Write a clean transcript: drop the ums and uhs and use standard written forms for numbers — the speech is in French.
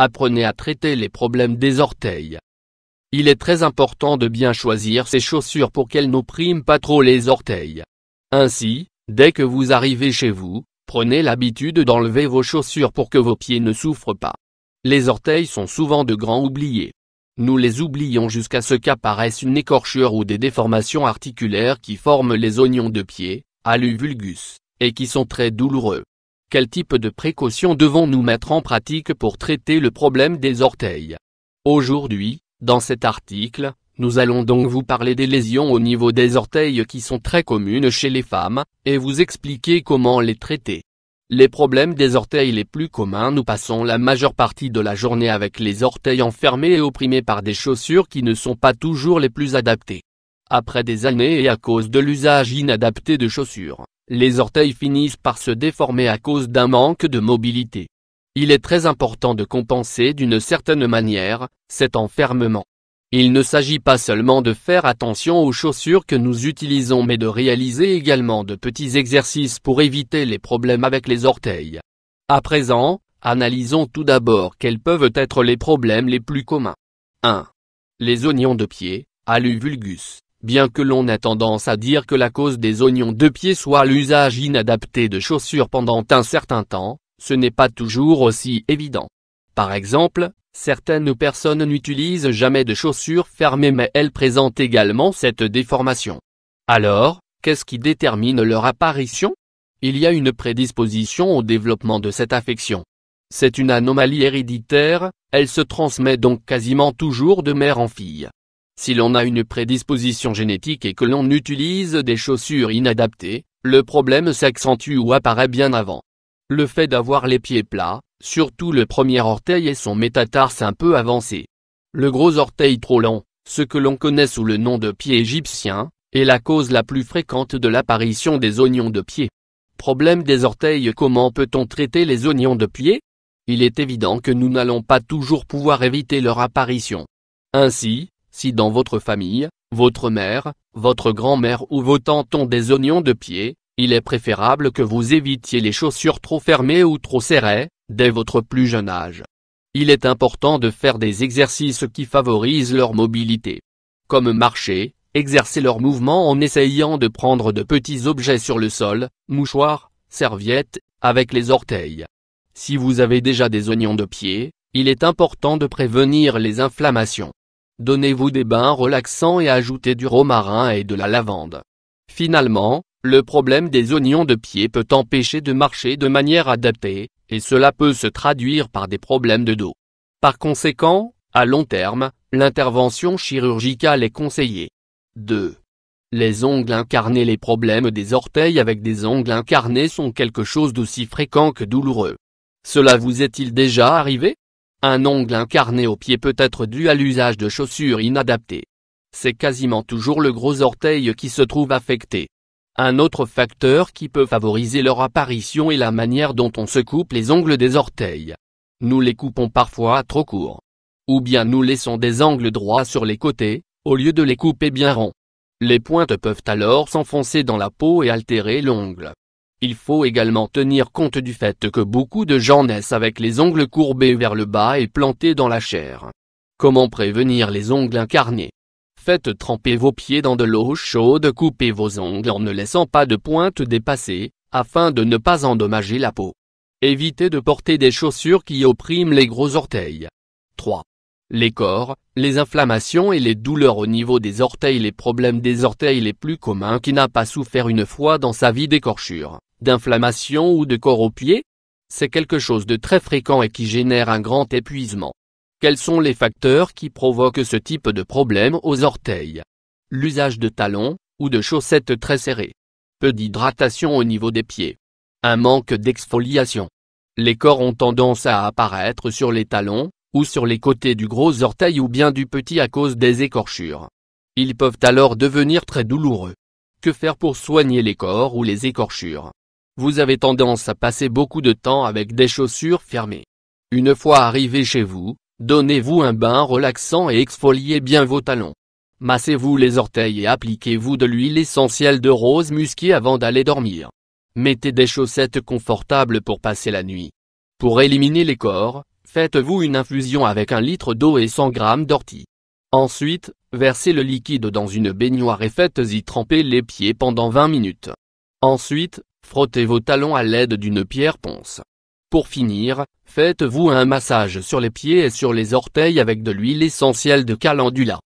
Apprenez à traiter les problèmes des orteils. Il est très important de bien choisir ses chaussures pour qu'elles n'oppriment pas trop les orteils. Ainsi, dès que vous arrivez chez vous, prenez l'habitude d'enlever vos chaussures pour que vos pieds ne souffrent pas. Les orteils sont souvent de grands oubliés. Nous les oublions jusqu'à ce qu'apparaisse une écorchure ou des déformations articulaires qui forment les oignons de pied, hallux vulgus, et qui sont très douloureux. Quel type de précautions devons-nous mettre en pratique pour traiter le problème des orteils? Aujourd'hui, dans cet article, nous allons donc vous parler des lésions au niveau des orteils qui sont très communes chez les femmes, et vous expliquer comment les traiter. Les problèmes des orteils les plus communs. Nous passons la majeure partie de la journée avec les orteils enfermés et opprimés par des chaussures qui ne sont pas toujours les plus adaptées. Après des années et à cause de l'usage inadapté de chaussures, les orteils finissent par se déformer à cause d'un manque de mobilité. Il est très important de compenser d'une certaine manière cet enfermement. Il ne s'agit pas seulement de faire attention aux chaussures que nous utilisons mais de réaliser également de petits exercices pour éviter les problèmes avec les orteils. À présent, analysons tout d'abord quels peuvent être les problèmes les plus communs. 1. Les oignons de pied, hallux vulgus. Bien que l'on ait tendance à dire que la cause des oignons de pied soit l'usage inadapté de chaussures pendant un certain temps, ce n'est pas toujours aussi évident. Par exemple, certaines personnes n'utilisent jamais de chaussures fermées mais elles présentent également cette déformation. Alors, qu'est-ce qui détermine leur apparition? Il y a une prédisposition au développement de cette affection. C'est une anomalie héréditaire, elle se transmet donc quasiment toujours de mère en fille. Si l'on a une prédisposition génétique et que l'on utilise des chaussures inadaptées, le problème s'accentue ou apparaît bien avant. Le fait d'avoir les pieds plats, surtout le premier orteil et son métatarse un peu avancé. Le gros orteil trop long, ce que l'on connaît sous le nom de pied égyptien, est la cause la plus fréquente de l'apparition des oignons de pied. Problème des orteils. Comment peut-on traiter les oignons de pied? Il est évident que nous n'allons pas toujours pouvoir éviter leur apparition. Ainsi, si dans votre famille, votre mère, votre grand-mère ou vos tantes ont des oignons de pied, il est préférable que vous évitiez les chaussures trop fermées ou trop serrées, dès votre plus jeune âge. Il est important de faire des exercices qui favorisent leur mobilité. Comme marcher, exercer leur mouvement en essayant de prendre de petits objets sur le sol, mouchoirs, serviettes, avec les orteils. Si vous avez déjà des oignons de pied, il est important de prévenir les inflammations. Donnez-vous des bains relaxants et ajoutez du romarin et de la lavande. Finalement, le problème des oignons de pied peut empêcher de marcher de manière adaptée, et cela peut se traduire par des problèmes de dos. Par conséquent, à long terme, l'intervention chirurgicale est conseillée. 2. Les ongles incarnés. Les problèmes des orteils avec des ongles incarnés sont quelque chose d'aussi fréquent que douloureux. Cela vous est-il déjà arrivé? Un ongle incarné au pied peut être dû à l'usage de chaussures inadaptées. C'est quasiment toujours le gros orteil qui se trouve affecté. Un autre facteur qui peut favoriser leur apparition est la manière dont on se coupe les ongles des orteils. Nous les coupons parfois trop courts. Ou bien nous laissons des angles droits sur les côtés, au lieu de les couper bien ronds. Les pointes peuvent alors s'enfoncer dans la peau et altérer l'ongle. Il faut également tenir compte du fait que beaucoup de gens naissent avec les ongles courbés vers le bas et plantés dans la chair. Comment prévenir les ongles incarnés? Faites tremper vos pieds dans de l'eau chaude, coupez vos ongles en ne laissant pas de pointe dépasser, afin de ne pas endommager la peau. Évitez de porter des chaussures qui oppriment les gros orteils. 3. Les cors, les inflammations et les douleurs au niveau des orteils. Les problèmes des orteils les plus communs. Qui n'a pas souffert une fois dans sa vie d'écorchure, d'inflammation ou de corps aux pieds? C'est quelque chose de très fréquent et qui génère un grand épuisement. Quels sont les facteurs qui provoquent ce type de problème aux orteils? L'usage de talons, ou de chaussettes très serrées. Peu d'hydratation au niveau des pieds. Un manque d'exfoliation. Les cors ont tendance à apparaître sur les talons, ou sur les côtés du gros orteil ou bien du petit à cause des écorchures. Ils peuvent alors devenir très douloureux. Que faire pour soigner les cors ou les écorchures? Vous avez tendance à passer beaucoup de temps avec des chaussures fermées. Une fois arrivé chez vous, donnez-vous un bain relaxant et exfoliez bien vos talons. Massez-vous les orteils et appliquez-vous de l'huile essentielle de rose musquée avant d'aller dormir. Mettez des chaussettes confortables pour passer la nuit. Pour éliminer les cors, Faites-vous une infusion avec 1 litre d'eau et 100 g d'ortie. Ensuite, versez le liquide dans une baignoire et faites-y tremper les pieds pendant 20 minutes. Ensuite, frottez vos talons à l'aide d'une pierre ponce. Pour finir, faites-vous un massage sur les pieds et sur les orteils avec de l'huile essentielle de calendula.